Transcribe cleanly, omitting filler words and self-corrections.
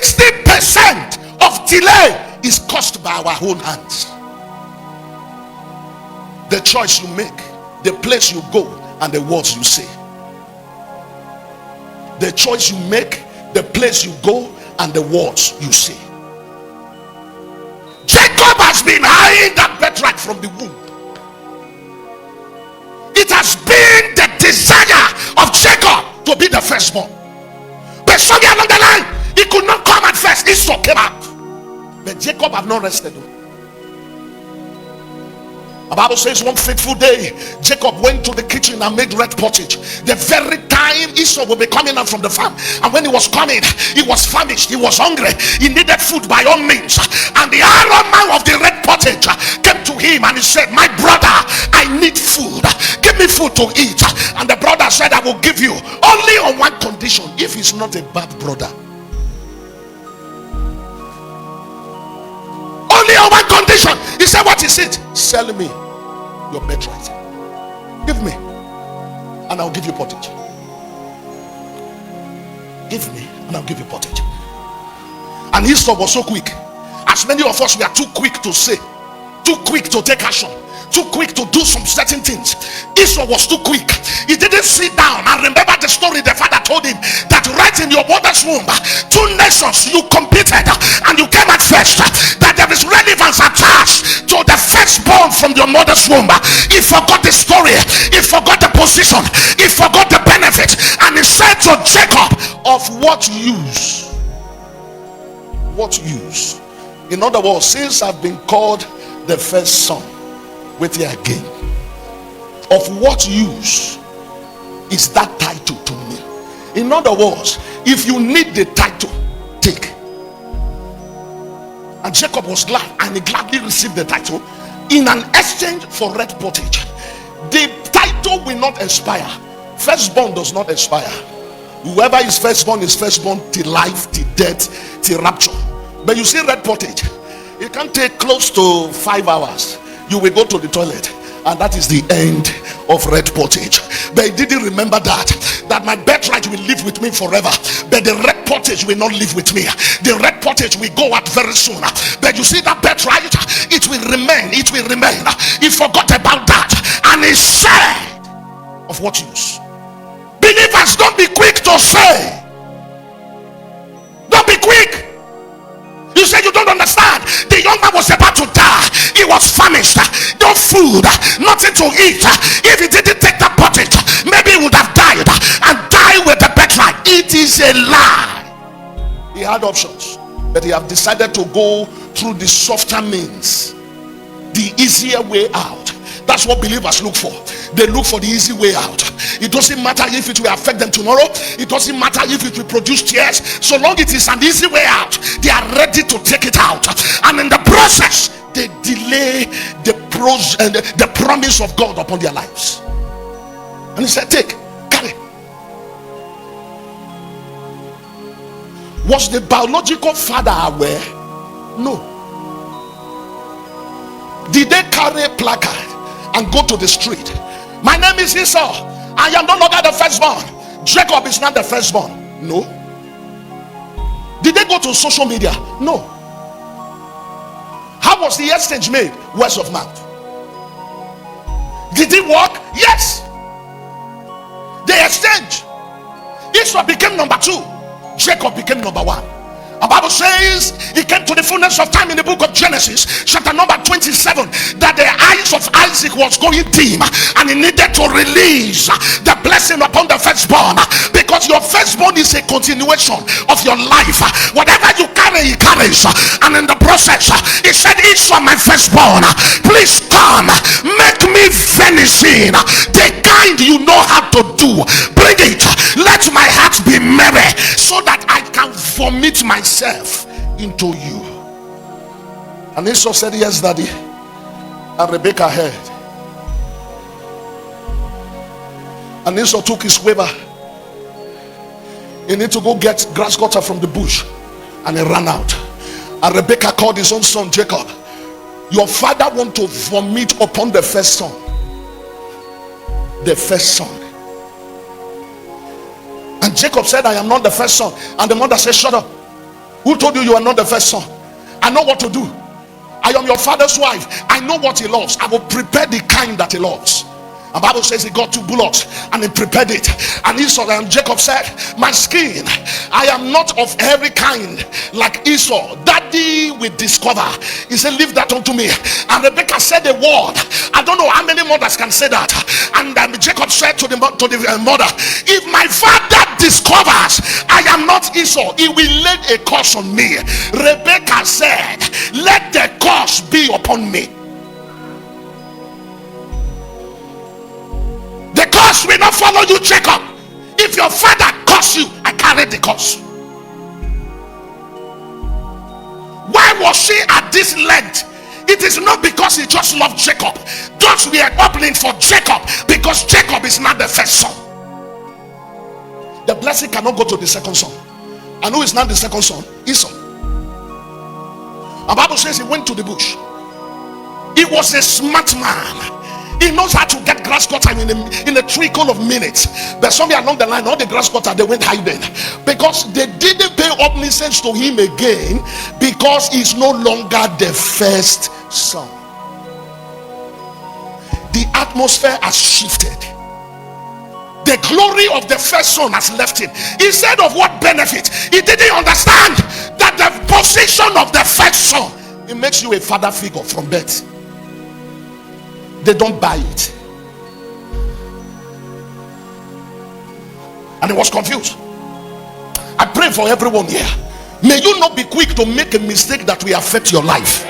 60% of delay is caused by our own hands. The choice you make, the place you go, and the words you say. The choice you make, the place you go, and the words you say. Jacob has been eyeing that birthright from the womb. It has been the desire of Jacob to be the firstborn. But somewhere along the line, he could not come at first. Esau came out. But Jacob have not rested. The Bible says one fateful day, Jacob went to the kitchen and made red pottage. The very time Esau will be coming out from the farm. And when he was coming, he was famished, he was hungry, he needed food by all means. And the aroma of the red pottage came to him and he said, my brother, I need food. Give me food to eat. And the brother said, I will give you, only on one condition, if he's not a bad brother. Only on one condition. He said, what is it? Sell me your birthright. Give me, and I'll give you pottage. Give me, and I'll give you pottage. And Esau was so quick. As many of us, we are too quick to say, too quick to take action, too quick to do some certain things. Esau was too quick. He didn't sit down and remember the story the father told him, that right in your mother's womb, two nations you competed and you came at first, that there is relevance attached to the firstborn from your mother's womb. He forgot the story, he forgot the position, he forgot the benefit, and he said to Jacob, of what use? What use? In other words, since I've been called the first son, wait here again, of what use is that title to me? In other words, if you need the title, take. And Jacob was glad, and he gladly received the title in an exchange for red pottage. The title will not expire. Firstborn does not expire. Whoever is firstborn till life, till death, till rapture. But you see, red pottage, it can take close to 5 hours. You will go to the toilet, and that is the end of red pottage. But he didn't remember that my birthright will live with me forever, but the red pottage will not live with me. The red pottage will go out very soon. But you see, that birthright, it will remain. He forgot about that, and he said, of what use? Believers, don't be quick to say. Don't be quick. You say you don't understand. The young man was about to die. He was famished. No food, nothing to eat. If he didn't take that pottage, maybe he would have died, and die with the birthright. It is a lie. He had options, but he have decided to go through the softer means, the easier way out. That's what believers look for. They look for the easy way out. It doesn't matter if it will affect them tomorrow. It doesn't matter if it will produce tears. So long it is an easy way out, they are ready to take it out. And in the process, they delay the promise of God upon their lives. And he said, take, carry. Was the biological father aware? No. Did they carry a placard and go to the street? My name is Esau, I am no longer the firstborn. Jacob is not the firstborn. No. Did they go to social media? No. How was the exchange made? Words of mouth. Did it work? Yes. They exchanged. Esau became number 2, Jacob became number 1. The Bible says he came to the fullness of time in the book of Genesis, chapter number 27, that the eyes of Isaac was going dim, and he needed to release the blessing upon the firstborn, because your firstborn is a continuation of your life. Whatever you carry, he carries. And in the process, he said, Esau, my firstborn, please come, make me venison, the kind you know how to do. Bring it, let my heart be merry, so that I can vomit myself into you. And Esau said, yes, daddy. And Rebekah heard. And Esau took his quiver. He need to go get grass cutter from the bush, and he ran out. And Rebekah called his own son Jacob. Your father want to vomit upon the first son. The first son. And Jacob said, I am not the first son. And the mother said, shut up. Who told you you are not the first son? I know what to do. I am your father's wife. I know what he loves. I will prepare the kind that he loves. The Bible says he got 2 bullocks and he prepared it. And Esau and Jacob said, my skin, I am not of every kind like Esau. Daddy will discover. He said, leave that unto me. And Rebecca said a word. I don't know how many mothers can say that. And Jacob said to the mother, if my father discovers I am not Esau, he will lay a curse on me. Rebecca said, let the curse be upon me. The curse will not follow you, Jacob. If your father curse you, I carry the curse. Why was she at this length? It is not because he just loved Jacob. Those were opening for Jacob because Jacob is not the first son. The blessing cannot go to the second son. And who is not the second son? Esau. The Bible says he went to the bush. He was a smart man. He knows how to get grass cutter in a trickle of minutes. But somewhere along the line, all the grass cutter, they went hiding because they didn't pay obedience to him again, because he's no longer the first son. The atmosphere has shifted. The glory of the first son has left him. Instead of what benefit, he didn't understand that the position of the first son, it makes you a father figure from birth. They don't buy it. And he was confused. I pray for everyone here. May you not be quick to make a mistake that will affect your life.